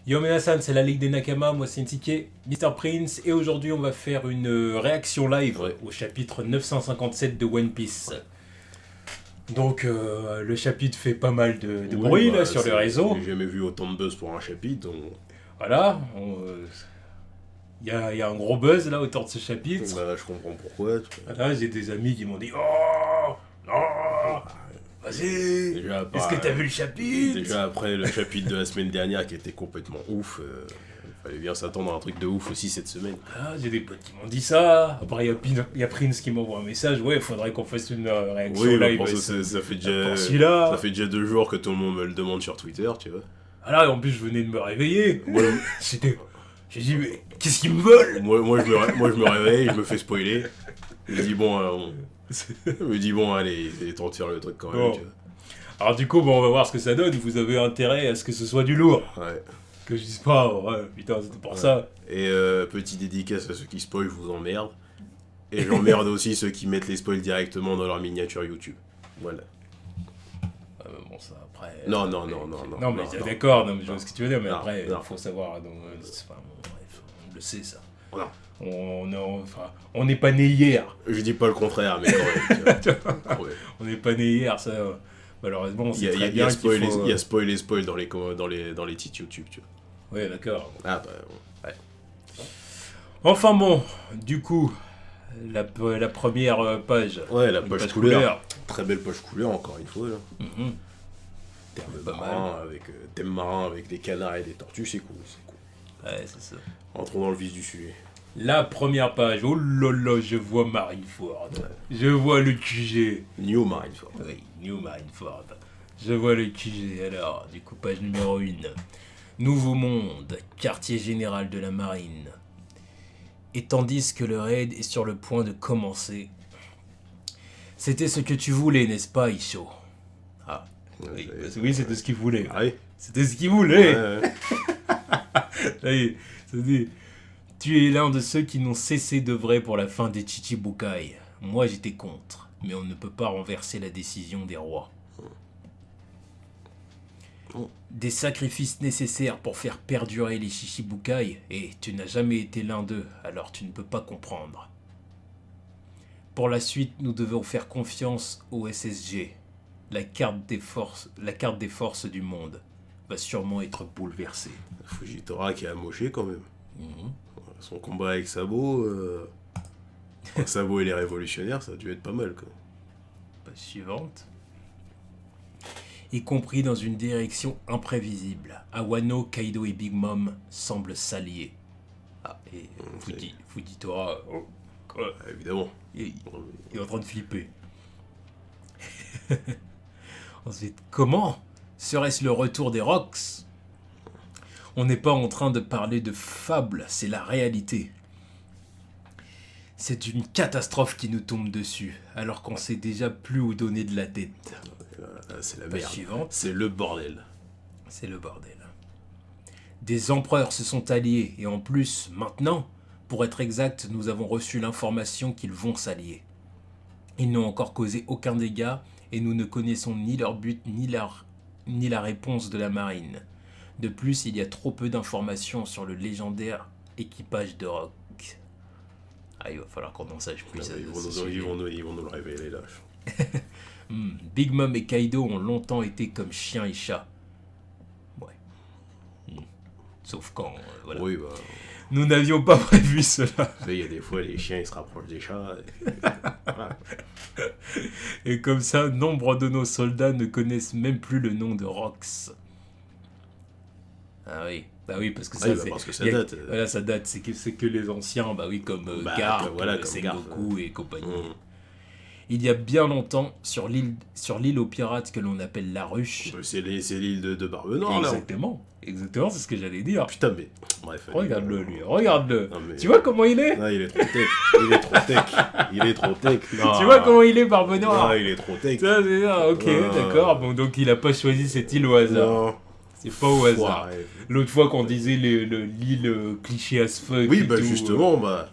Yo Minasan, c'est la Ligue des Nakama, moi c'est Ntike, Mr. Prince, et aujourd'hui on va faire une réaction live au chapitre 957 de One Piece. Donc le chapitre fait pas mal de bruit là sur les réseaux. J'ai jamais vu autant de buzz pour un chapitre. Donc... Voilà, il y a un gros buzz là autour de ce chapitre. Bah, je comprends pourquoi. Voilà, j'ai des amis qui m'ont dit oh non, vas-y, est-ce que t'as vu le chapitre? Déjà après le chapitre de la semaine dernière qui était complètement ouf, fallait bien s'attendre à un truc de ouf aussi cette semaine. Ah, j'ai des potes qui m'ont dit ça. Après, il y a Prince qui m'envoie un message. Ouais, il faudrait qu'on fasse une réaction live. Oui, ça fait déjà 2 jours que tout le monde me le demande sur Twitter, tu vois. Ah là, en plus, je venais de me réveiller. J'ai dit, mais qu'est-ce qu'ils me veulent? moi, je me réveille, je me fais spoiler. Je me dis, bon, allez, il est temps de faire le truc quand même, tu vois. Alors du coup, on va voir ce que ça donne. Vous avez intérêt à ce que ce soit du lourd. Ouais. Que je dise pas, ouais, putain, c'était pour ça. Et petit dédicace à ceux qui spoilent, je vous emmerde. Et j'emmerde aussi ceux qui mettent les spoils directement dans leur miniature YouTube. Voilà. Bon, ça, après... Non. Non, mais d'accord, non, mais je vois ce que tu veux dire, mais non, après, non. Il faut savoir, donc, enfin, bon, bref, on le sait, ça. Non. On n'est pas né hier. Je dis pas le contraire, mais quand même. Ouais. On n'est pas né hier, ça... Malheureusement, c'est très Il bien spoil et spoil dans les titres YouTube, tu vois. Oui, d'accord. Ah bah, ouais. Enfin bon, du coup, la première page. Ouais, la poche couleur. Très belle poche couleur, encore une fois. Là. Thème marin avec des canards et des tortues, c'est cool. Ouais, c'est ça. Entrons dans le vif du sujet. La première page, oh là là, je vois Marineford. Ouais. Je vois le QG. New Marineford. Oui, New Marineford. Je vois le QG. Alors, du coup, page numéro 1. Nouveau monde, quartier général de la marine. Et tandis que le raid est sur le point de commencer. C'était ce que tu voulais, n'est-ce pas, Isho? Ah, oui, c'était ce qu'il voulait. Ah oui. C'était ce qu'il voulait. Ouais. Ça dit, tu es l'un de ceux qui n'ont cessé d'œuvrer pour la fin des Chichibukai. Moi, j'étais contre, mais on ne peut pas renverser la décision des rois. Des sacrifices nécessaires pour faire perdurer les Chichibukai, et tu n'as jamais été l'un d'eux, alors tu ne peux pas comprendre. Pour la suite, nous devons faire confiance au SSG. La carte des forces du monde va sûrement être bouleversée. Fujitora qui a amoché quand même. Son combat avec Sabo, Sabo et les révolutionnaires, ça a dû être pas mal quoi. Page suivante. Y compris dans une direction imprévisible. Awano, Kaido et Big Mom semblent s'allier. Ah, et Fujitora, quoi, évidemment. Il est en train de flipper. Ensuite, comment serait-ce le retour des Rocks? On n'est pas en train de parler de fable, c'est la réalité. C'est une catastrophe qui nous tombe dessus, alors qu'on sait déjà plus où donner de la tête. C'est la Page merde. suivante. C'est le bordel. C'est le bordel. Des empereurs se sont alliés, et en plus, maintenant, pour être exact, nous avons reçu l'information qu'ils vont s'allier. Ils n'ont encore causé aucun dégât, et nous ne connaissons ni leur but, ni la réponse de la marine. De plus, il y a trop peu d'informations sur le légendaire équipage de Rock. Ah, il va falloir qu'on en sache plus. Ils vont nous le révéler là. Big Mom et Kaido ont longtemps été comme chien et chat. Ouais. Sauf quand, voilà. Oui, bah... Nous n'avions pas prévu cela. Il y a des fois, les chiens, ils se rapprochent des chats. Voilà. Et comme ça, nombre de nos soldats ne connaissent même plus le nom de Rox. Ah oui. Bah oui, parce que ça, parce que ça date. Voilà, ça date. C'est que les anciens, bah oui, comme Garp, voilà, Sengoku et compagnie. Il y a bien longtemps, sur l'île aux pirates que l'on appelle la Ruche. C'est l'île de Barbe Noire, là. Exactement, c'est ce que j'allais dire. Putain, mais... Bref. Regarde-le, lui, regarde-le. Mais... Tu vois comment il est? Non, il est trop tech. Il est trop tech. Non. Tu vois comment il est, Barbe Noire? Non, il est trop tech. Ça, c'est ça, ok, d'accord. Bon, donc il a pas choisi cette île au hasard. Non. C'est pas au hasard. Ouais. L'autre fois qu'on disait l'île cliché as fuck. Oui, bah tout, justement, bah...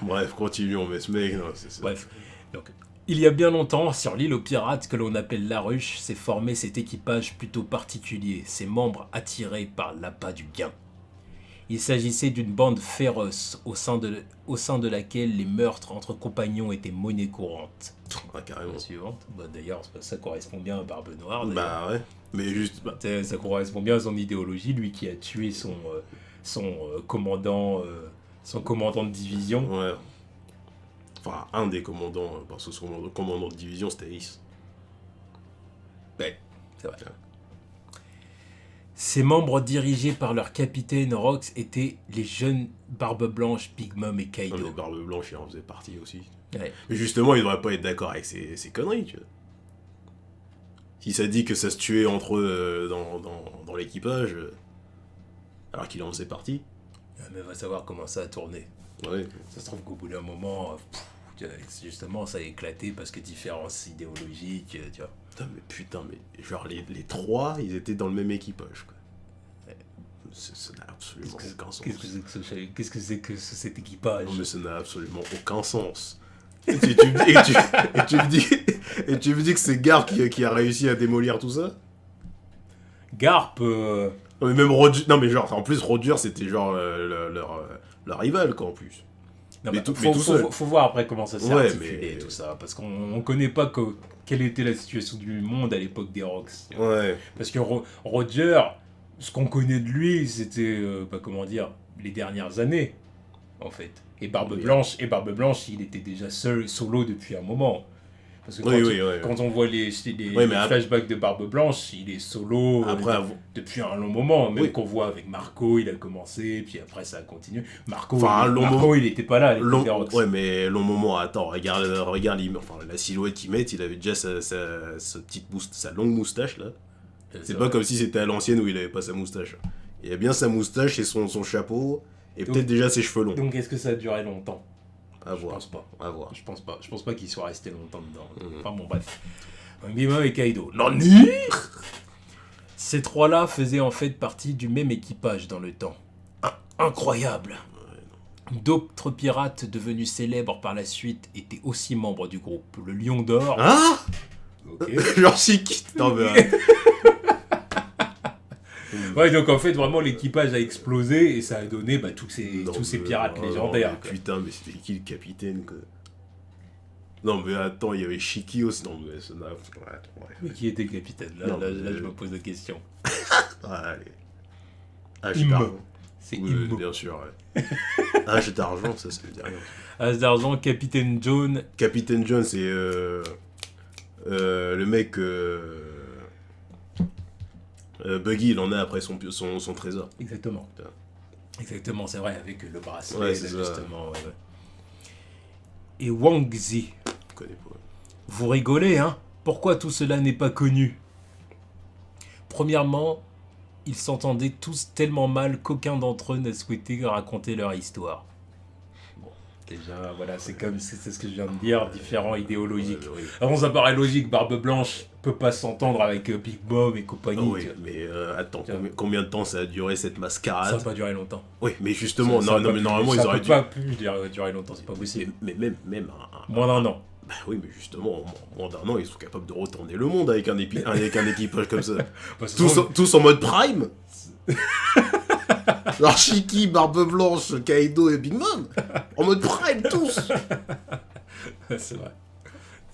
Bref, continuons, mais ce mec, non, c'est ça. Bref, donc Il y a bien longtemps, sur l'île aux pirates que l'on appelle La Ruche, s'est formé cet équipage plutôt particulier, ses membres attirés par l'appât du gain. Il s'agissait d'une bande féroce au sein de laquelle les meurtres entre compagnons étaient monnaie courante. Ah, carrément. La suivante. D'ailleurs, ça correspond bien à Barbe Noire. Bah ouais. Mais juste. Ça correspond bien à son idéologie, lui qui a tué son commandant de division. Ouais. Enfin, un des commandants, parce que son commandant de division, c'était Ace. Ouais, c'est vrai. Ses membres dirigés par leur capitaine Rox étaient les jeunes Barbe Blanche, Big Mom et Kaido. Les Barbes Blanches, il en faisait partie aussi. Ouais. Mais justement, il devrait pas être d'accord avec ces conneries, tu vois. Si ça dit que ça se tuait entre eux dans l'équipage, alors qu'il en faisait partie. Mais va savoir comment ça a tourné. Ouais. Ça se trouve qu'au bout d'un moment, justement, ça a éclaté parce que différences idéologiques, tu vois. Putain, mais genre les trois, ils étaient dans le même équipage, quoi. Ouais. Ça n'a absolument aucun sens. Qu'est-ce que c'est que cet équipage? Non, mais ça n'a absolument aucun sens. Et tu me dis que c'est Garp qui a réussi à démolir tout ça? Garp. Non, mais même Roger. Non, mais genre, en plus, Roger, c'était genre leur rival, quoi, en plus. Non, mais bah, tout seul. Faut voir après comment ça s'est Ouais, articulé, mais- tout ça. Parce qu'on connaît pas quelle était la situation du monde à l'époque des Rox. Ouais. Parce que Roger, ce qu'on connaît de lui, c'était, comment dire, les dernières années, en fait. Et Barbe Oui. Blanche, il était déjà solo depuis un moment. Parce que Oui. quand on voit les mais flashbacks de Barbe Blanche, il est solo Après, depuis un long moment. Même Oui. qu'on voit avec Marco, il a commencé, puis après ça a continué. Marco, Enfin, un long Marco moment. il était pas là à l'époque des Rox. Ouais, mais long moment, attends, regarde la silhouette qu'il met, il avait déjà sa longue moustache, là. C'est pas comme si c'était à l'ancienne où il avait pas sa moustache. Il a bien sa moustache et son chapeau, et Donc- peut-être déjà ses cheveux longs. Donc est-ce que ça a duré longtemps? À Je voir. pense pas. À voir. Je pense pas qu'il soit resté longtemps dedans. Mhm. Enfin bon, bref. Bima et Kaido. Nani. Ces trois-là faisaient en fait partie du même équipage dans le temps. Incroyable. D'autres pirates devenus célèbres par la suite étaient aussi membres du groupe. Le Lion d'Or. Hein? Ok. Genre chic. Non, mais. Ouais, donc en fait, vraiment, l'équipage a explosé et ça a donné tous ces pirates légendaires. Mais quoi. putain, mais c'était qui le capitaine, quoi? Non, mais attends, il y avait Shiki aussi. Non, mais ça n'a. Mais qui était capitaine? Là, Non, là, mais- je me pose la question. Allez. Âge Immo. d'argent. C'est Oui, Immo. bien sûr, ouais. Âge d'argent, ça me dit rien. As d'argent, Capitaine John. Capitaine John, c'est le mec Buggy, il en a après son trésor. Exactement. Putain. Exactement, c'est vrai, avec le bracelet, Ouais, là, c'est ça. justement. Ouais. Et Wang Zi. Je connais pas. Vous rigolez, hein? Pourquoi tout cela n'est pas connu? Premièrement, ils s'entendaient tous tellement mal qu'aucun d'entre eux n'a souhaité raconter leur histoire. Bon, déjà, voilà, c'est ce que je viens de dire, différents idéologiques. Oui. Avant, ça paraît logique, Barbe Blanche peut pas s'entendre avec Big Mom et compagnie. Ah oui, tu vois. mais attends, Tiens. combien de temps ça a duré cette Ça mascarade? n'a pas duré longtemps. Oui, mais justement, Ça a non, pas mais pu- normalement, ça ils auraient peut dû. pas pu durer longtemps, c'est pas possible. Mais même Moins d'un an. Bah oui, mais justement, en moins d'un an, ils sont capables de retourner le monde avec un équipage comme ça. Bah, ça se Tous en mode prime. Alors Shiki, Barbe Blanche, Kaido et Big Mom. En mode prime, tous. c'est vrai.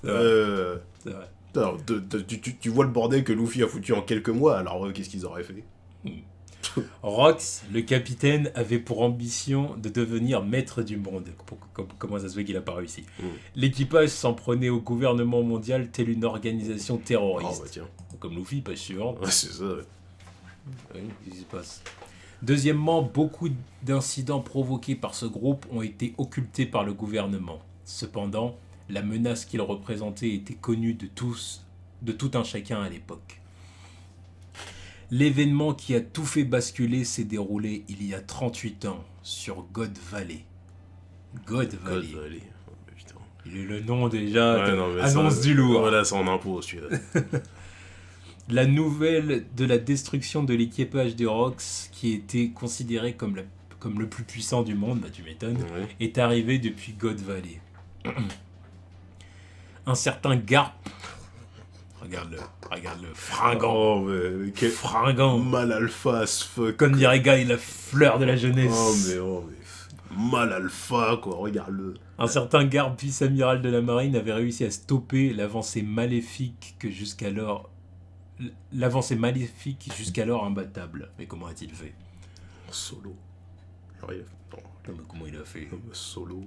C'est vrai. C'est vrai. Alors, tu vois le bordel que Luffy a foutu en quelques mois, alors qu'est-ce qu'ils auraient fait? Rox, le capitaine, avait pour ambition de devenir maître du monde. Comment ça se fait qu'il n'a pas réussi? L'équipage s'en prenait au gouvernement mondial tel une organisation Oh terroriste. bah tiens, Comme Luffy, pas sûr. ouais, c'est ça. Ouais. Oui, qu'est-ce qui se passe? Deuxièmement, beaucoup d'incidents provoqués par ce groupe ont été occultés par le gouvernement. Cependant, la menace qu'il représentait était connue de tout un chacun à l'époque. L'événement qui a tout fait basculer s'est déroulé il y a 38 ans sur God Valley. God Valley. God Valley. Oh, bah, putain. Il est le nom déjà. Ouais, non, mais Annonce ça, du lourd. Voilà, c'est en impôt, celui-là. La nouvelle de la destruction de l'équipage des Rox, qui était considéré comme le plus puissant du monde, bah tu m'étonnes, Ouais. est arrivée depuis God Valley. Un certain Garp. Regarde-le, fringant. Oh, mais quel Fringant. mal alpha as fuck. Comme dirait Guy, la fleur de la jeunesse. Oh, mais mal alpha, quoi, regarde-le. Un certain Garp, vice-amiral de la marine, avait réussi à stopper l'avancée maléfique jusqu'alors imbattable. Mais comment a-t-il fait? Solo. Non, mais comment il a fait? Solo.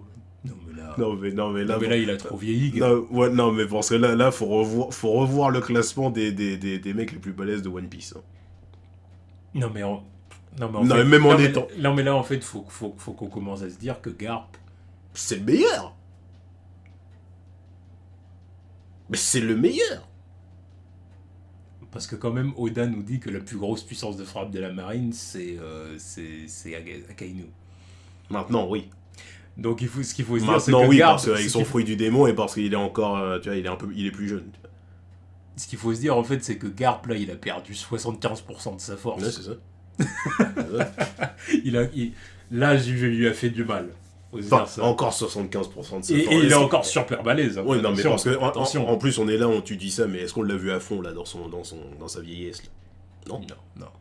Non mais là, il a trop vieilli. Non, mais parce que là faut revoir le classement des mecs les plus balèzes de One Piece. Hein. Non mais là en fait faut qu'on commence à se dire que Garp, c'est le meilleur. Mais c'est le meilleur. Parce que quand même Oda nous dit que la plus grosse puissance de frappe de la marine c'est Akainu. Maintenant oui. Donc ce qu'il faut se dire maintenant, c'est que oui, Garp, parce qu'avec son fruit du démon et parce qu'il est encore il est plus jeune. Ce qu'il faut se dire en fait c'est que Garp là il a perdu 75% de sa force. Ouais, c'est ça. L'âge lui a fait du mal. Enfin, encore 75% de sa force. Et il est encore super balèze. Hein. Oui, non, mais parce que attention. en plus on est là, tu dis ça, mais est-ce qu'on l'a vu à fond là dans sa vieillesse là? Non.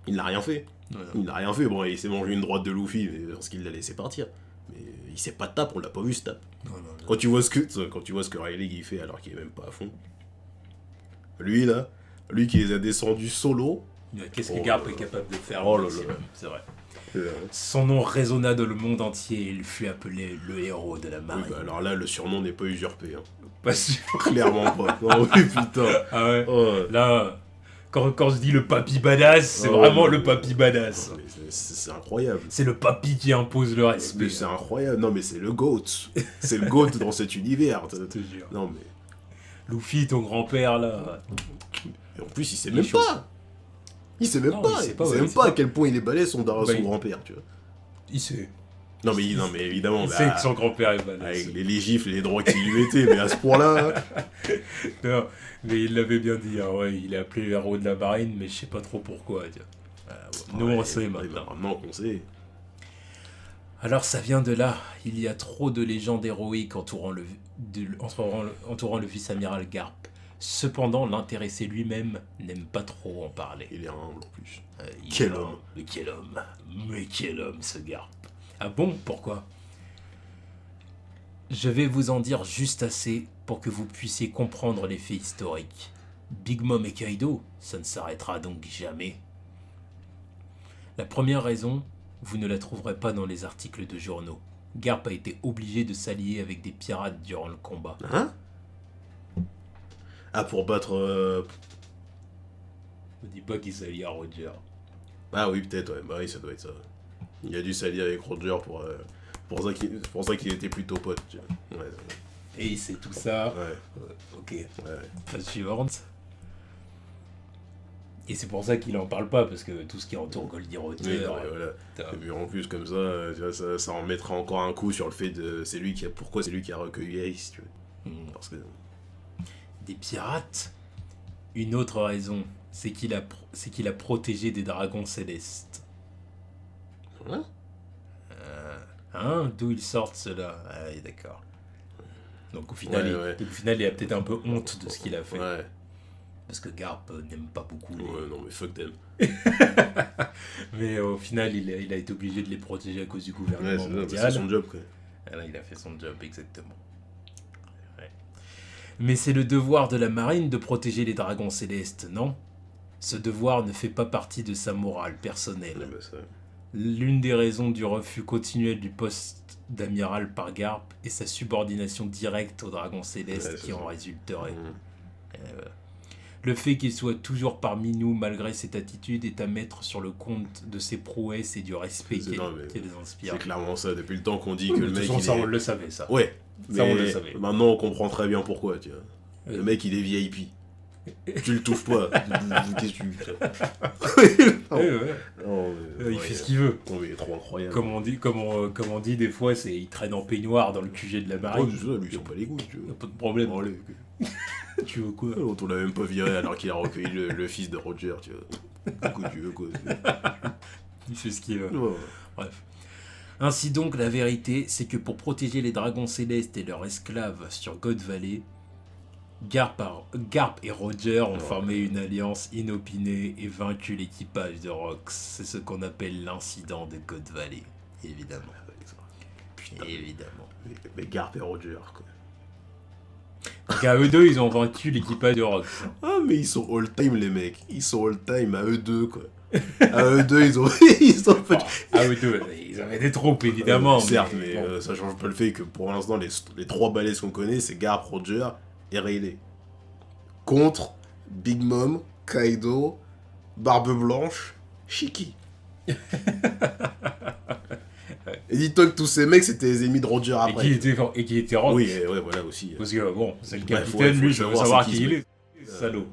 Il n'a rien fait. Non. Il n'a rien fait. Bon, il s'est mangé une droite de Luffy parce qu'il l'a laissé partir. Mais il s'est pas tape, on l'a pas vu se tape. Non. Quand tu vois ce que Riley il fait alors qu'il est même pas à fond. Lui qui les a descendus solo. Qu'est-ce que Garp est capable de faire? Oh là là. C'est vrai. Son nom résonna dans le monde entier et il fut appelé le héros de la marine. Oui, bah alors là, le surnom n'est pas usurpé. Hein. Pas sûr. Clairement pas. Oh oui, putain. Ah ouais. Oh. Là, quand je dis le papy badass, c'est vraiment le papy badass. Non, mais c'est incroyable. C'est le papy qui impose le respect. Mais c'est incroyable. Non, mais c'est le GOAT. C'est le GOAT dans cet univers. Je te jure. Non, mais... Luffy, ton grand-père, là... Et en plus, il sait même pas. Il sait même Non, pas. il sait même pas à quel point il est balèze son grand-père, tu vois. Il sait. Non, mais évidemment. Il sait que son grand-père est balèze. Avec les gifles et les droits qu'il lui mettait, mais à ce point-là... Non, mais il l'avait bien dit, hein, ouais, il est appelé le héros de la marine, mais je sais pas trop pourquoi. Tu vois. Nous, on sait maintenant. Maintenant qu'on sait. Alors ça vient de là, il y a trop de légendes héroïques entourant le vice-amiral Garp. Cependant, l'intéressé lui-même n'aime pas trop en parler. Il est humble en plus. Quel homme. Mais quel homme ce Garp. Ah bon, pourquoi? Je vais vous en dire juste assez pour que vous puissiez comprendre les faits historiques. Big Mom et Kaido, ça ne s'arrêtera donc jamais. La première raison, vous ne la trouverez pas dans les articles de journaux. Garp a été obligé de s'allier avec des pirates durant le combat. Hein? Ah, pour battre... Ne dis pas qu'il s'allie à Roger. Ah oui, peut-être, ouais. Bah oui, ça doit être ça. Il a dû s'allier avec Roger pour ça qu'il était plutôt pote. Tu vois. Ouais. Et c'est tout ça. Ouais. Ok. Ouais. Phase suivante. Et c'est pour ça qu'il en parle pas, parce que tout ce qui entoure Goldie Roger... Oui, voilà. Et puis en plus, comme ça, tu vois, ça en mettra encore un coup sur le fait de... Pourquoi c'est lui qui a recueilli Ace, tu vois. Parce que... Des pirates? Une autre raison, c'est qu'il a protégé des dragons célestes. Hein? D'où ils sortent ceux-là? Ah oui, d'accord. Donc au final, il a peut-être un peu honte de ce qu'il a fait. Ouais. Parce que Garp n'aime pas beaucoup les... Ouais, non mais fuck them. Mais au final, il a été obligé de les protéger à cause du gouvernement mondial. C'est son job, quoi. Et là, il a fait son job, exactement. Ouais. Mais c'est le devoir de la marine de protéger les dragons célestes, non? Ce devoir ne fait pas partie de sa morale personnelle. Ouais, bah ça... L'une des raisons du refus continuel du poste d'amiral par Garp est sa subordination directe aux dragons célestes qui en résulterait. Le fait qu'il soit toujours parmi nous malgré cette attitude est à mettre sur le compte de ses prouesses et du respect qu'il les inspire. C'est clairement ça, depuis le temps qu'on dit que le mec... on le savait, ça. Ouais, ça mais on le savait. Maintenant on comprend très bien pourquoi, tu vois. Le mec il est VIP. Tu le touches pas. Qu'est-ce que tu... Il fait ce qu'il veut. Non, mais il est trop incroyable. Comme on dit des fois, il traîne en peignoir dans le QG de la marine. Oh, ça, lui, il s'en bat les couilles, tu vois. Pas de problème. Oh, allez. Tu veux quoi? On l'a même pas viré alors qu'il a recueilli le fils de Roger, tu vois. Du coup, tu veux quoi? Il fait ce qu'il veut. Ouais. Bref. Ainsi donc, la vérité, c'est que pour protéger les dragons célestes et leurs esclaves sur God Valley, Garp et Roger ont formé une alliance inopinée et vaincu l'équipage de Rox. C'est ce qu'on appelle l'incident de God Valley, évidemment. Putain, Évidemment. mais Garp et Roger, quoi. Donc à eux deux, ils ont vaincu l'équipage de Rox. Ah, mais ils sont all-time, les mecs. Ils sont all-time à eux deux, quoi. À eux deux, ils ont fait... Ah eux deux, ils avaient des troupes, évidemment. Certes, mais bon. Ça change pas le fait que pour l'instant, les trois balais qu'on connaît, c'est Garp, Roger et Rayleigh. Contre Big Mom, Kaido, Barbe Blanche, Shiki. Et dis-toi que tous ces mecs, c'était les ennemis de Roger après. Et qui était Rox. Oui, ouais, voilà aussi. Parce que bon, c'est le Bref, capitaine, lui, je veux savoir qui il est. est. Salaud.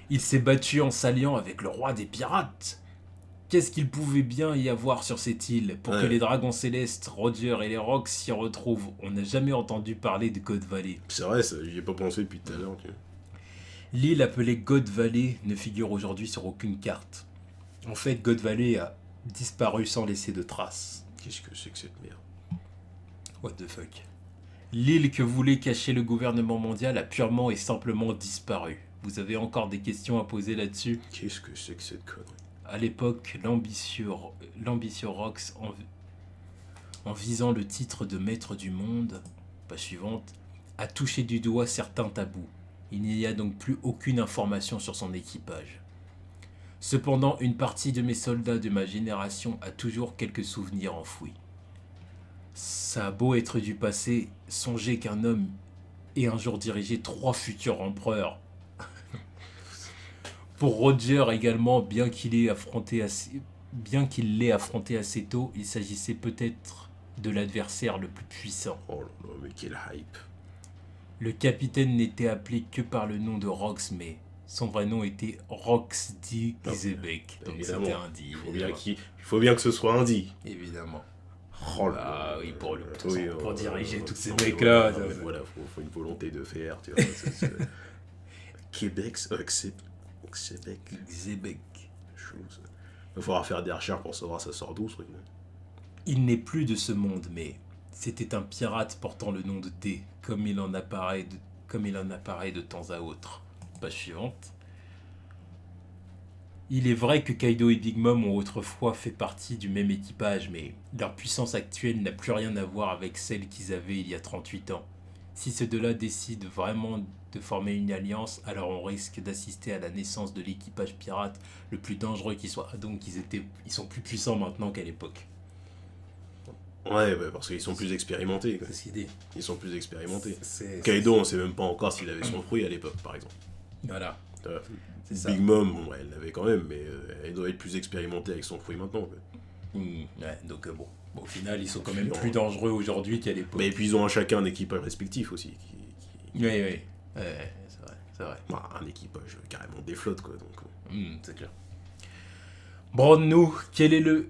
Il s'est battu en s'alliant avec le roi des pirates. Qu'est-ce qu'il pouvait bien y avoir sur cette île pour que les dragons célestes, Roger et les Rox s'y retrouvent? On n'a jamais entendu parler de God Valley. C'est vrai, ça, j'y ai pas pensé depuis tout à l'heure. L'île appelée God Valley ne figure aujourd'hui sur aucune carte. En fait, God Valley a disparu sans laisser de traces. Qu'est-ce que c'est que cette merde? What the fuck? L'île que voulait cacher le gouvernement mondial a purement et simplement disparu. Vous avez encore des questions à poser là-dessus? Qu'est-ce que c'est que cette connerie? À l'époque, l'ambitieux Rox, en visant le titre de maître du monde, page suivante, a touché du doigt certains tabous. Il n'y a donc plus aucune information sur son équipage. Cependant, une partie de mes soldats de ma génération a toujours quelques souvenirs enfouis. Ça a beau être du passé, songez qu'un homme ait un jour dirigé 3 futurs empereurs. Pour Roger également, bien qu'il l'ait affronté assez tôt, il s'agissait peut-être de l'adversaire le plus puissant. Oh là là, mais quel hype. Le capitaine n'était appelé que par le nom de Rox, mais son vrai nom était Rox D. Xebec. Donc c'était un D. Il faut bien que ce soit un D. Évidemment. Oh là là. Ah oui, Oui, pour diriger tous ces non, mecs-là. Voilà, faut une volonté de faire, tu vois. Québec, Québec. Xebec. Chose. Il va falloir faire des recherches pour savoir ça sort d'où, ce truc. Il n'est plus de ce monde, mais c'était un pirate portant le nom de D, comme il en apparaît de temps à autre. Page suivante. Il est vrai que Kaido et Big Mom ont autrefois fait partie du même équipage, mais leur puissance actuelle n'a plus rien à voir avec celle qu'ils avaient il y a 38 ans. Si ces deux-là décident vraiment de former une alliance, alors on risque d'assister à la naissance de l'équipage pirate le plus dangereux qui soit. Donc ils sont plus puissants maintenant qu'à l'époque. Ouais, parce qu'ils sont plus expérimentés. Quoi. C'est ce qu'il dit. Ils sont plus expérimentés. Kaido, on sait même pas encore s'il avait son fruit à l'époque, par exemple. Voilà. C'est ça. Big Mom, bon, elle l'avait quand même, mais elle doit être plus expérimentée avec son fruit maintenant. Quoi. Ouais, donc bon, au final, ils sont quand même plus dangereux aujourd'hui qu'à l'époque. Mais et puis ils ont chacun un équipage respectif aussi. Oui, c'est vrai. Bah, un équipage carrément des flottes, quoi. Donc. C'est clair. Brande-nous, quel est le...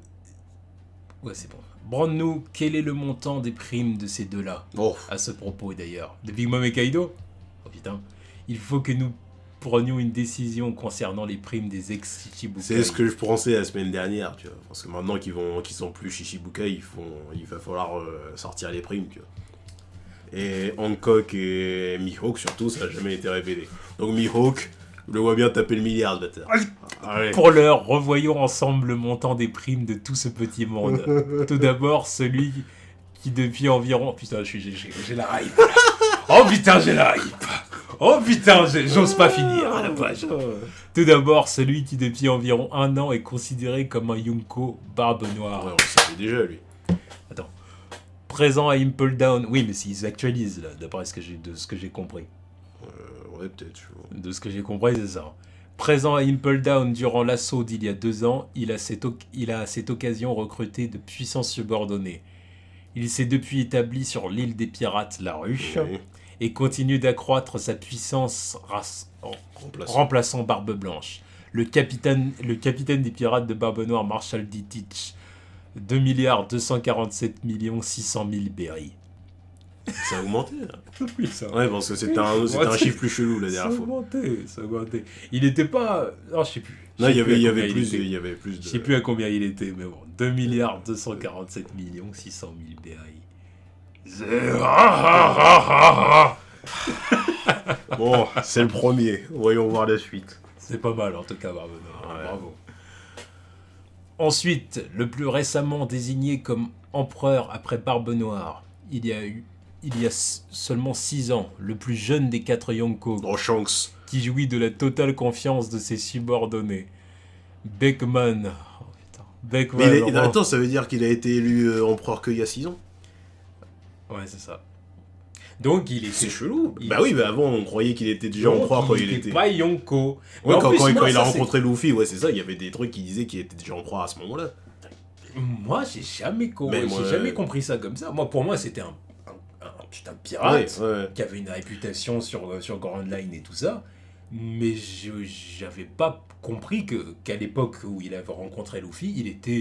Ouais, c'est bon. Brande-nous, quel est le montant des primes de ces deux-là? À ce propos, d'ailleurs. De Big Mom et Kaido? Oh putain. Il faut que nous prenions une décision concernant les primes des ex-Shichibukai. C'est ce que je pensais la semaine dernière, tu vois. Parce que maintenant qu'ils sont plus Shichibukai, il va falloir sortir les primes, tu vois. Et Hancock et Mihawk, surtout, ça n'a jamais été révélé. Donc Mihawk, je le vois bien taper le milliard, bâtard. Allez. Pour l'heure, revoyons ensemble le montant des primes de tout ce petit monde. Tout d'abord, celui qui depuis environ... Putain, j'ai la hype. Oh putain, j'ai la hype. Oh putain, j'ose pas finir à la page. Tout d'abord, celui qui depuis environ 1 an est considéré comme un Yunko barbe noire. Ouais, on le savait déjà, lui. Attends. Présent à Impel Down. Oui, mais s'ils actualisent, là, d'après ce que j'ai compris. Ouais, peut-être. De ce que j'ai compris, c'est ça. Présent à Impel Down durant l'assaut d'il y a 2 ans, il a à cette occasion recruté de puissants subordonnés. Il s'est depuis établi sur l'île des pirates, la Ruche, et continue d'accroître sa puissance remplaçant Barbe Blanche. Le capitaine des pirates de Barbe Noire, Marshall D. Teach, 2 247 600 000 berries. Ça a augmenté, là. Oui, ça. Ouais, parce que c'était un chiffre plus chelou la dernière fois. Ça a augmenté. Il était pas... Non, je sais plus. Non, il y avait plus de... Je sais plus à combien il était, mais bon. 2 247 600 000 berries. Bon, c'est le premier. Voyons voir la suite. C'est pas mal en tout cas, Barbe Noire. Ouais. Bravo. Ensuite, le plus récemment désigné comme empereur après Barbe Noire, il y a seulement 6 ans, le plus jeune des 4 Yonko, Dans Shanks. qui jouit de la totale confiance de ses subordonnés. Beckman. Oh, putain. Beckman. Mais attends, ça veut dire qu'il a été élu empereur qu'il y a 6 ans? Ouais, c'est ça. Donc il était. C'est chelou. il- Bah oui, mais avant on croyait qu'il était déjà Donc, empereur quand il était. pas Yonko. Ouais, Mais en quand, plus, quand moi, il a ça, rencontré Luffy, ouais, c'est ça, il y avait des trucs qui disaient qu'il était déjà empereur à ce moment-là. Moi, j'ai jamais, Mais moi, j'ai jamais compris ça comme ça. Moi, pour moi, c'était un putain de pirate Ouais. qui avait une réputation sur Grand Line et tout ça. Mais j'avais pas compris qu'à l'époque où il avait rencontré Luffy, il était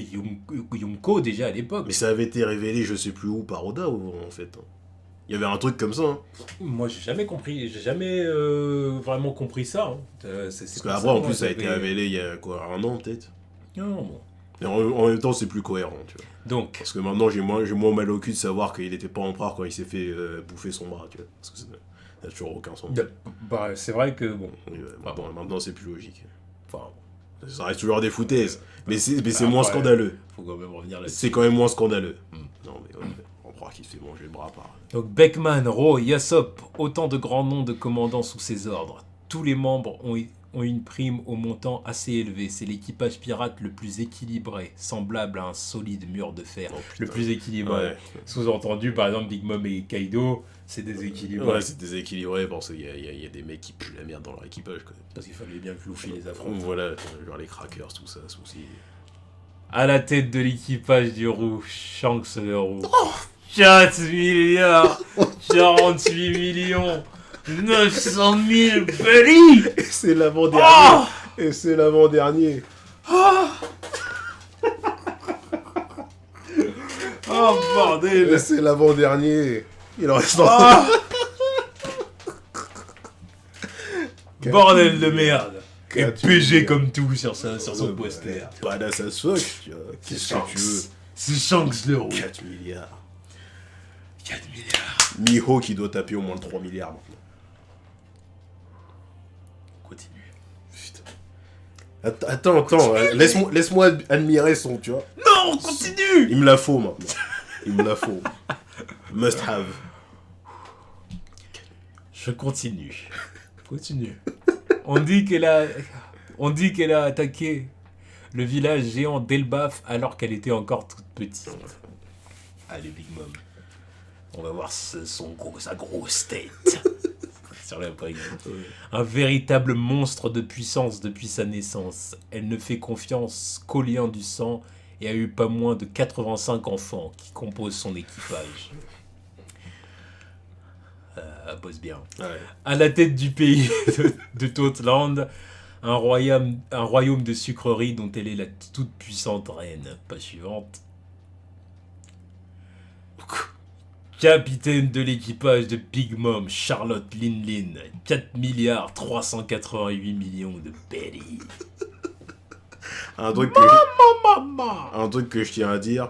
Yonko déjà à l'époque. Mais ça avait été révélé, je sais plus où, par Oda, en fait. Il y avait un truc comme ça. Hein. Moi, j'ai jamais vraiment compris ça. Hein. Parce qu'après, en plus, ça a été révélé il y a quoi, 1 an peut-être. Non, bon. Et en même temps, c'est plus cohérent, tu vois. Donc, Parce que maintenant, j'ai moins mal au cul de savoir qu'il était pas empereur quand il s'est fait bouffer son bras, tu vois. Parce que ça n'a toujours aucun sens. bah, c'est vrai que bon. Oui, maintenant, c'est plus logique. Enfin, Ça reste toujours des foutaises. Mais c'est Après, moins scandaleux. faut quand même revenir là-dessus. C'est quand même moins scandaleux. Non, mais ouais, empereur qui se fait manger le bras par... Donc Beckman, Ro, Yasop, autant de grands noms de commandants sous ses ordres. Tous les membres ont une prime au montant assez élevé. C'est l'équipage pirate le plus équilibré, semblable à un solide mur de fer. Oh, Le putain. plus équilibré. Ouais. Sous-entendu, par exemple, Big Mom et Kaido, c'est déséquilibré. Ouais, c'est déséquilibré parce qu'il y a des mecs qui puent la merde dans leur équipage, quoi. Parce qu'il fallait bien que Luffy les affronte. Voilà, genre les crackers, tout ça, souci. À la tête de l'équipage du Roux, Shanks le Roux. 4 milliards 48 millions 900 000 belly. Et c'est l'avant-dernier. Oh Et c'est l'avant-dernier. Oh bordel. Et c'est l'avant-dernier. Il en reste Ah bordel de merde. Et Quatre PG milliards. comme tout sur son poster. Badass as fuck, tu vois. Qu'est-ce que tu veux? C'est Shanks le Roux. 4 milliards. 4 milliards. Miho qui doit taper au moins 3 milliards maintenant. Continue. Putain. Attends, laisse-moi admirer son, tu vois. Non, continue. Il me la faut maintenant. Il me la faut. Must have. Je continue. Continue. On dit qu'elle a attaqué le village géant d'Elbaf alors qu'elle était encore toute petite. Allez, Big Mom. On va voir sa grosse tête. Sur la brigue. Un véritable monstre de puissance depuis sa naissance. Elle ne fait confiance qu'aux liens du sang et a eu pas moins de 85 enfants qui composent son équipage. Bosse bien. Ouais. À la tête du pays de Totland, un royaume de sucreries dont elle est la toute puissante reine. Pas suivante. Capitaine de l'équipage de Big Mom, Charlotte Linlin, 4 milliards 388 millions de belly. Un truc que je tiens à dire,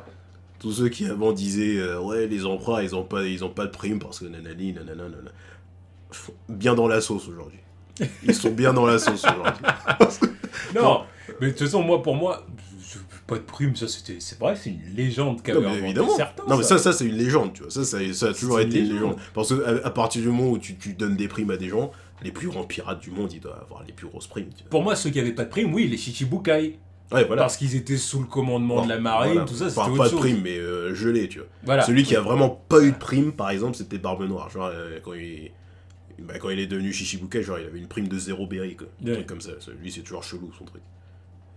tous ceux qui avant disaient ouais les empereurs ils ont pas de prime parce que nanani nanana nanana. Bien dans la sauce aujourd'hui. Ils sont bien dans la sauce aujourd'hui. Non, mais de toute façon pour moi pas de prime, ça c'est vrai, c'est une légende Non, qu'avait mais inventé évidemment. certains. Non mais ça c'est une légende, tu vois. Ça a toujours C'est été une une légende. légende. Parce que à partir du moment où tu donnes des primes à des gens, les plus grands pirates du monde ils doivent avoir les plus grosses primes. Tu vois. Pour moi, ceux qui avaient pas de prime, oui, les Shichibukai. Ouais voilà. Parce qu'ils étaient sous le commandement de la marine, Voilà. tout ça, c'était Enfin, autre pas chose. de prime mais gelé, tu vois. Voilà. Celui qui a vraiment pas eu de prime, par exemple, c'était Barbe Noire. Genre, quand il est devenu Shichibukai, genre, il avait une prime de 0 berry, quoi. Un Ouais. truc comme ça. Lui, c'est toujours chelou, son truc.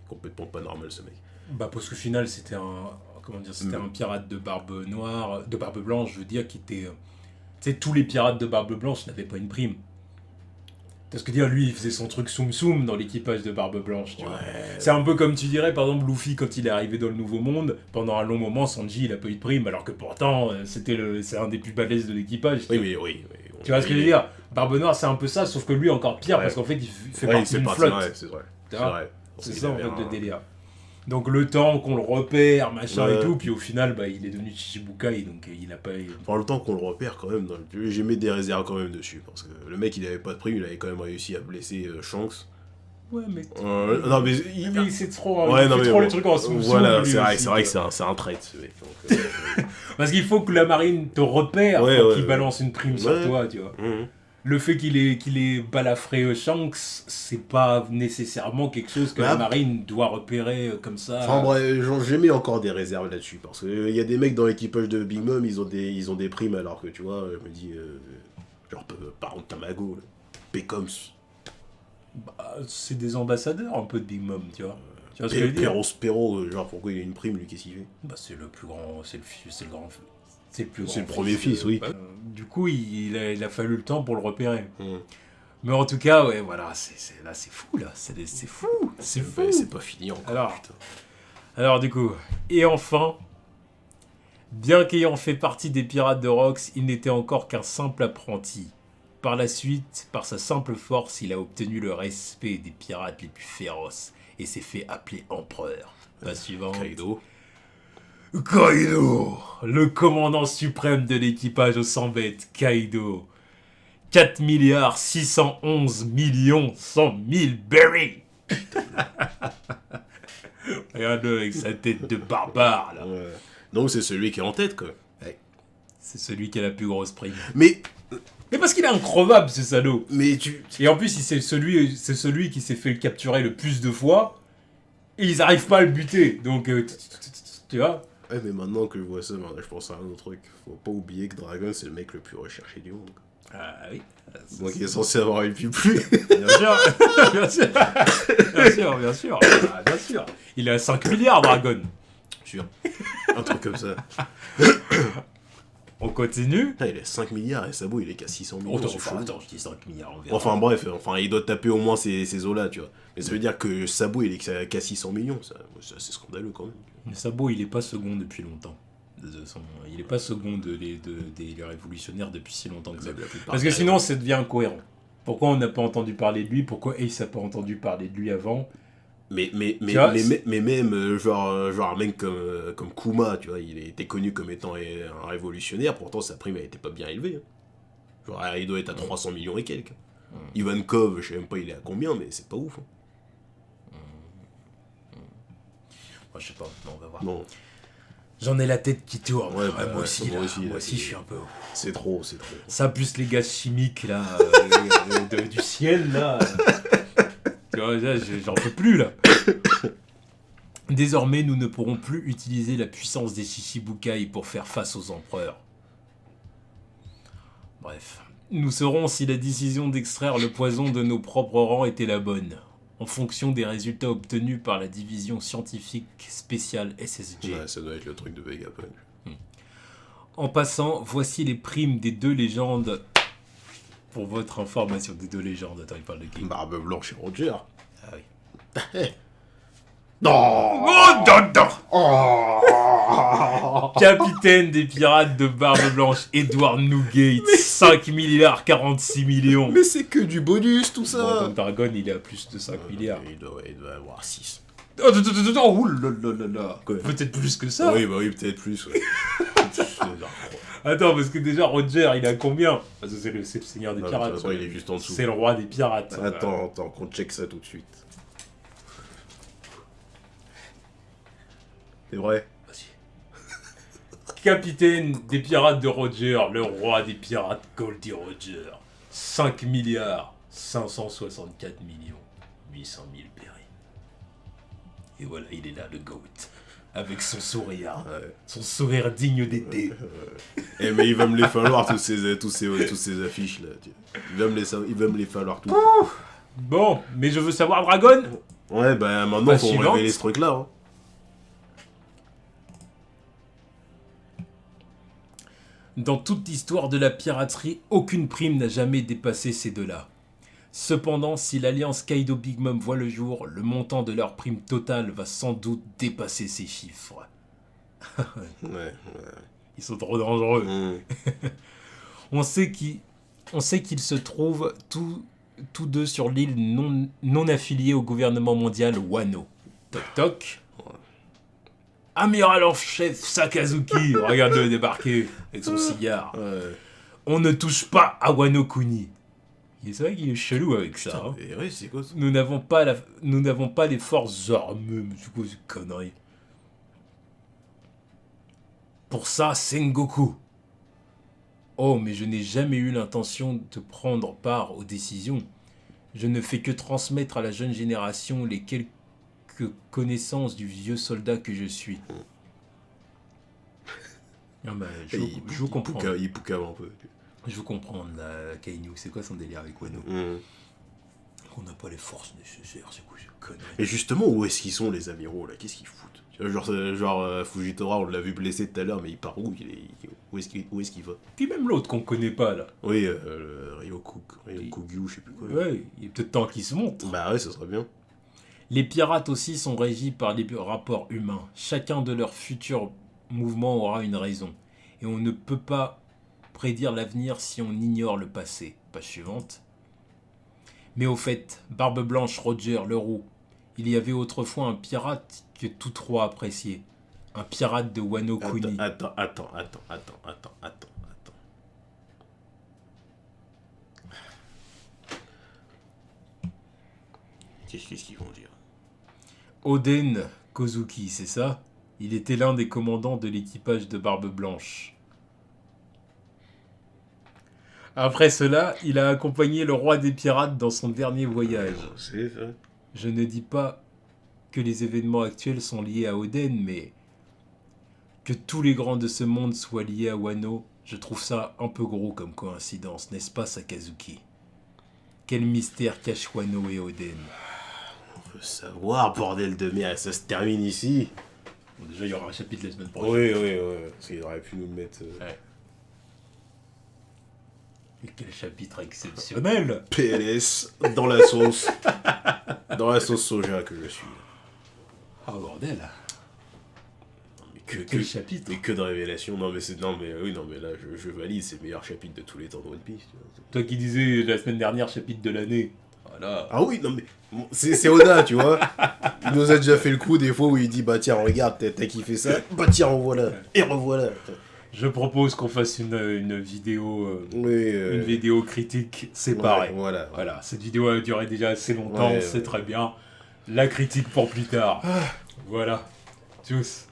Complètement pas normal, ce mec. Bah parce qu'au final c'était un pirate de barbe noire, de barbe blanche, je veux dire, qui était... Tu sais, tous les pirates de barbe blanche n'avaient pas une prime. Parce que dire, lui, il faisait son truc soum-soum dans l'équipage de barbe blanche, tu vois. C'est un peu comme tu dirais, par exemple, Luffy, quand il est arrivé dans le Nouveau Monde, pendant un long moment, Sanji, il a pas eu de prime, alors que pourtant, c'est un des plus balèzes de l'équipage. Oui. Tu vois ce que je veux dire? Barbe Noire, c'est un peu ça, sauf que lui, encore pire, Ouais. parce qu'en fait, il fait Ouais, partie c'est d'une parti, flotte. ouais, c'est vrai. Tu C'est vois. vrai. C'est Il ça, en avait fait, le délire. Donc le temps qu'on le repère, machin Ouais. et tout, puis au final, bah, il est devenu Chichibukai, donc il a pas... Enfin, le temps qu'on le repère quand même, dans le jeu, j'ai mis des réserves quand même dessus. Parce que le mec, il avait pas de prime, il avait quand même réussi à blesser Shanks. Ouais, mais... Non, mais Mais c'est trop... Ouais, il non, fait mais trop bon. les trucs en sous Voilà, c'est vrai que c'est un trait, ce mec. Donc, Parce qu'il faut que la marine te repère Ouais, quand ouais, il ouais. balance une prime sur Ouais. toi, tu vois. Mhm. Le fait qu'il ait balafré Shanks, c'est pas nécessairement quelque chose que Bah, la marine doit repérer comme ça. Enfin bref, j'ai mis encore des réserves là-dessus. Parce qu'il y a des mecs dans l'équipage de Big Mom, ils ont des primes alors que tu vois, je me dis, genre, par exemple, Tamago, là, Pecoms, Bah, c'est des ambassadeurs un peu de Big Mom, tu vois. Tu vois ce que je veux dire? Spero, genre pourquoi il a une prime, lui, qu'est-ce qu'il fait? Bah, c'est le plus grand, c'est le grand, c'est le plus grand. C'est le premier fils, oui. Du coup, il a fallu le temps pour le repérer. Mhm. Mais en tout cas, ouais, voilà, là, c'est fou, là, c'est fou, c'est fou. Bah, c'est pas fini encore, Alors, putain. Alors du coup, et enfin, bien qu'ayant fait partie des pirates de Rox, il n'était encore qu'un simple apprenti. Par la suite, par sa simple force, il a obtenu le respect des pirates les plus féroces et s'est fait appeler empereur. La suivante. Kaido. Kaido, le commandant suprême de l'équipage aux 100 bêtes, Kaido. 4 milliards 611 millions 100 000 berries. Regarde-le avec sa tête de barbare là. Ouais. Donc c'est celui qui est en tête, quoi. C'est celui qui a la plus grosse prime. Mais parce qu'il est increvable ce salaud. tu... Et en plus, c'est celui qui s'est fait le capturer le plus de fois. Et ils arrivent pas à le buter. Donc, tu vois. Ouais, mais maintenant que je vois ça, je pense à un autre truc. Faut pas oublier que Dragon, c'est le mec le plus recherché du monde. Ah oui. Moi qui est censé avoir une plus plus. Bien sûr. Bien sûr. Bien sûr, bien sûr. Ah, bien sûr. Il a 5 milliards, Dragon. Sûr. Un truc comme ça. On continue. Putain, il a 5 milliards et Sabo, il est qu'à 600 millions. c'est chaud. Attends, je dis 5 milliards, on verra. Enfin bref, il doit taper au moins ces eaux-là, tu vois. Mais ça veut dire que Sabo, il est qu'à 600 millions. Ça c'est scandaleux quand même. Mais Sabo, il est pas second depuis longtemps. Il est pas second des révolutionnaires depuis si longtemps que ça. Parce que sinon, ça devient incohérent. Pourquoi on n'a pas entendu parler de lui? Pourquoi Ace n'a pas entendu parler de lui avant? Mais vois, même, genre un mec comme Kuma, tu vois, il était connu comme étant un révolutionnaire, pourtant sa prime, elle était pas bien élevée. Hein. Genre, il doit être à 300 millions et quelques. Ivankov, je sais même pas il est à combien, mais c'est pas ouf. Hein. Moi, je sais pas, non, on va voir. Non, J'en ai la tête qui tourne. Ouais, bah, moi aussi, moi là. aussi, Moi là, aussi, c'est- je suis un peu... c'est trop. Ça, plus les gaz chimiques, là, du ciel, là. Tu vois, là, j'en peux plus, là. Désormais, nous ne pourrons plus utiliser la puissance des Shichibukai pour faire face aux empereurs. Bref. Nous saurons si la décision d'extraire le poison de nos propres rangs était la bonne, en fonction des résultats obtenus par la division scientifique spéciale SSG. Ouais, ça doit être le truc de Vegapunk. En passant, voici les primes des deux légendes. Pour votre information, des deux légendes. Attends, il parle de qui? Barbe Blanche et Roger. Ah oui. Non. Oh, Capitaine des pirates de Barbe Blanche, Edward Newgate, 5 milliards 46 millions. Mais c'est que du bonus, tout Bon, ça. donc Dragon, il est à plus de 5 milliards. Il doit avoir 6. Oh, là. Quoi? Peut-être plus que ça. Oui, bah oui, peut-être plus. Ouais. Attends, parce que déjà, Roger, il a combien? Parce que c'est le seigneur des Non, pirates. de toute façon, il est juste en dessous. C'est le roi des pirates. Attends, qu'on check ça tout de suite. C'est vrai. Vas-y. Capitaine des pirates de Roger, le roi des pirates Goldie Roger. 5 milliards 564 millions 800 000 péris. Et voilà, il est là, le GOAT. Avec son sourire. Ouais. Son sourire digne d'été. Eh, mais il va me les falloir, tous ces affiches là. Il va me les falloir tout. Bon, mais je veux savoir, Dragon. Ouais, bah maintenant, Bah, faut suivante. révéler ce truc là. Hein. Dans toute l'histoire de la piraterie, aucune prime n'a jamais dépassé ces deux-là. Cependant, si l'alliance Kaido Big Mom voit le jour, le montant de leur prime totale va sans doute dépasser ces chiffres. Ouais. Ils sont trop dangereux. Mmh. On sait qu'ils se trouvent tous deux sur l'île non affiliée au gouvernement mondial Wano. Toc toc. Amiral en chef Sakazuki, regarde-le débarquer avec son cigare. Ouais. On ne touche pas à Wano Kuni. C'est vrai qu'il est chelou avec ça. Putain, Hein. mais ouais, c'est quoi ça? Nous n'avons pas les forces armées, mais c'est quoi cette connerie? Pour ça, Sengoku. Oh, mais je n'ai jamais eu l'intention de prendre part aux décisions. Je ne fais que transmettre à la jeune génération les quelques connaissances du vieux soldat que je suis. Ah bah, je vous comprends. Il poucave un peu. Je vous comprends, Kainu. C'est quoi son délire avec Wano? On n'a pas les forces nécessaires, c'est quoi cette connerie? Et justement, où est-ce qu'ils sont les amiraux là? Qu'est-ce qu'ils foutent? Tu vois, genre Fujitora, on l'a vu blessé tout à l'heure, mais il part où? Où est-ce qu'il va? Puis même l'autre qu'on connaît pas, là. Oui, Ryokugyu, je sais plus quoi. Ouais, il est peut-être temps qu'il se monte. Bah ouais, ça serait bien. Les pirates aussi sont régis par les rapports humains. Chacun de leurs futurs mouvements aura une raison. Et on ne peut pas prédire l'avenir si on ignore le passé. Page suivante. Mais au fait, Barbe Blanche, Roger, Leroux, il y avait autrefois un pirate que tous trois appréciaient. Un pirate de Wano Kuni. Attends. Qu'est-ce qu'ils vont dire? Oden Kozuki, c'est ça? Il était l'un des commandants de l'équipage de Barbe Blanche. Après cela, il a accompagné le roi des pirates dans son dernier voyage. C'est ça. Je ne dis pas que les événements actuels sont liés à Oden, mais que tous les grands de ce monde soient liés à Wano, je trouve ça un peu gros comme coïncidence, n'est-ce pas, Sakazuki? Quel mystère cachent Wano et Oden? On veut savoir, bordel de merde, ça se termine ici. Bon, déjà, il y aura un chapitre la semaine prochaine. Oui, parce qu'il aurait pu nous le mettre... Ouais. Et quel chapitre exceptionnel! PLS dans la sauce. Dans la sauce soja que je suis. Ah, bordel! Mais Quel chapitre? Mais que de révélations. Non mais là je valide, c'est le meilleur chapitre de tous les temps de One Piece. Tu vois. Toi qui disais la semaine dernière chapitre de l'année. Voilà. Ah oui, non mais bon, c'est Oda, tu vois. Il nous a déjà fait le coup des fois où il dit bah tiens regarde, t'as kiffé ça, bah tiens revoilà, et revoilà. Je propose qu'on fasse une vidéo, une vidéo critique séparée. Ouais, Voilà, cette vidéo a duré déjà assez longtemps, Ouais, c'est ouais. très bien. La critique pour plus tard. Voilà, tchuss.